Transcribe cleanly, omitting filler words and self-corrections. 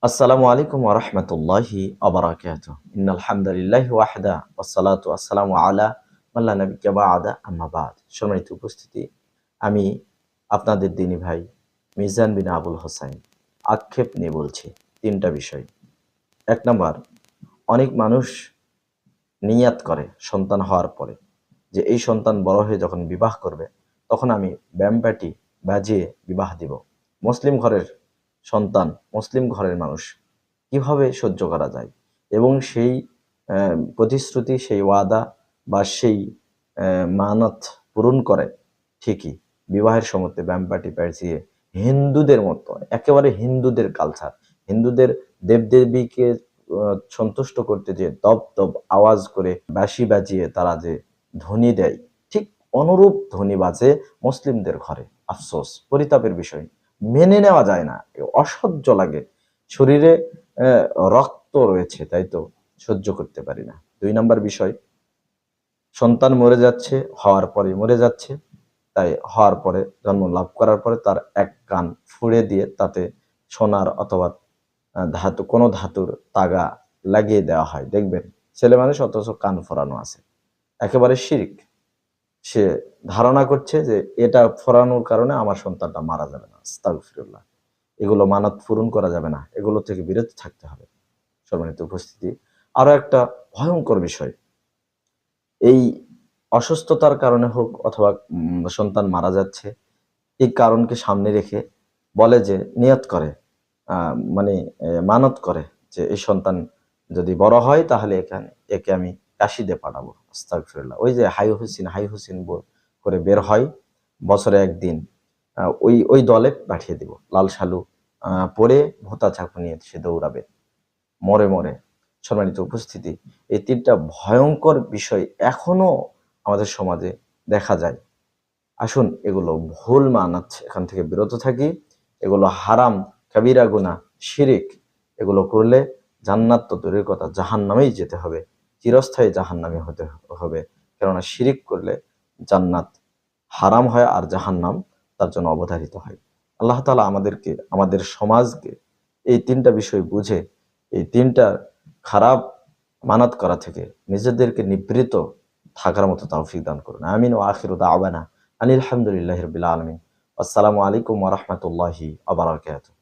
আসসালামু আলাইকুম ওয়া রাহমাতুল্লাহি ওয়া বারাকাতুহু। ইন্নাল হামদালিল্লাহি ওয়াহদা ওয়াসসালাতু ওয়াসসালামু আলা মান লা নাবিয়্যা বা'দা আম্মা বা'দ। সম্মানিত উপস্থিতি, আমি আপনাদের দিনী ভাই মিজান বিন আবুল হোসাইন আক্ষেপ নিয়ে বলছি তিনটা বিষয়। ১ নাম্বার, অনেক মানুষ নিয়াত করে সন্তান হওয়ার পরে যে এই সন্তান বড় হয়ে যখন বিবাহ করবে তখন আমি ব্যামপ্যাটি বাজিয়ে বিবাহ দিব। মুসলিম ঘরের সন্তান, মুসলিম ঘরের মানুষ কিভাবে সহ্য করা যায়? এবং সেই প্রতিশ্রুতি, সেই ওয়াদা বা সেই মানত পূরণ করে ঠিকই বিবাহের সময়তে ব্যামপার্টি বাজিয়ে হিন্দুদের মতো, একেবারে হিন্দুদের কালচার, হিন্দুদের দেবদেবীকে সন্তুষ্ট করতে যে দপ দপ আওয়াজ করে বাঁশি বাজিয়ে তারা যে ধ্বনি দেয়, ঠিক অনুরূপ ধ্বনি বাজে মুসলিমদের ঘরে। আফসোস, পরিতাপের বিষয়, মেনে নেওয়া যায় না, অসহ্য লাগে। শরীরে রক্ত রয়েছে, তাই তো সহ্য করতে পারি না। ২ নাম্বার বিষয়, সন্তান মরে যাচ্ছে, হওয়ার পরে মরে যাচ্ছে, তাই হওয়ার পরে জন্ম লাভ করার পরে তার এক কান ফুঁড়ে দিয়ে তাতে সোনার অথবা ধাতু, কোনো ধাতুর তাগা লাগিয়ে দেওয়া হয়। দেখবেন ছেলে মানুষ অথচ কান ফোরানো আছে, একেবারে শিরক। সে ধারণা করছে যে এটা ফোরানোর কারণে আমার সন্তানটা মারা যাবে না। আস্তাগফিরুল্লাহ। এগুলো মানত পূরণ করা যাবে না, এগুলো থেকে বিরত থাকতে হবে। সম্মানিত উপস্থিতি, আরো একটা ভয়ঙ্কর বিষয়, এই অসুস্থতার কারণে হোক অথবা সন্তান মারা যাচ্ছে, এই কারণকে সামনে রেখে বলে যে নিয়ত করে, মানে মানত করে যে এই সন্তান যদি বড় হয় তাহলে একে আমি কাশিদে পাঠাবো। আস্তাগফিরুল্লাহ। ওই যে হাই হুসিন হাই হুসিন করে বের হয় বছরে একদিন, ওই ওই দলে পাঠিয়ে দিব। লাল সালু পরে ভোতা চাকু নিয়ে সে দৌড়াবে মরে মরে। সম্মানিত উপস্থিতি, এই তিনটা ভয়ঙ্কর বিষয় এখনো আমাদের সমাজে দেখা যায়। আসুন এগুলো ভুল মানাত এখান থেকে বিরত থাকি। এগুলো হারাম, কাবিরা গুনাহ, শিরিক। এগুলো করলে জান্নাত তো দূরের কথা, জাহান্নামেই যেতে হবে, চিরস্থায়ী জাহান্নামে হতে হবে। কেননা শিরিক করলে জান্নাত হারাম হয় আর জাহান্নাম তার জন্য অবধারিত হয়। আল্লাহ তাআলা আমাদেরকে, আমাদের সমাজকে এই তিনটা বিষয় বুঝে এই তিনটা খারাপ মানাত করা থেকে নিজেদেরকে নিবৃত থাকার মতো তৌফিক দান করুন। আমিন। ওয়া আখিরু দাওয়ানা আনিল হামদুলিল্লাহি রাব্বিল আলামিন। আসসালামু আলাইকুম ওয়া রাহমাতুল্লাহি ওয়া বারাকাতুহু।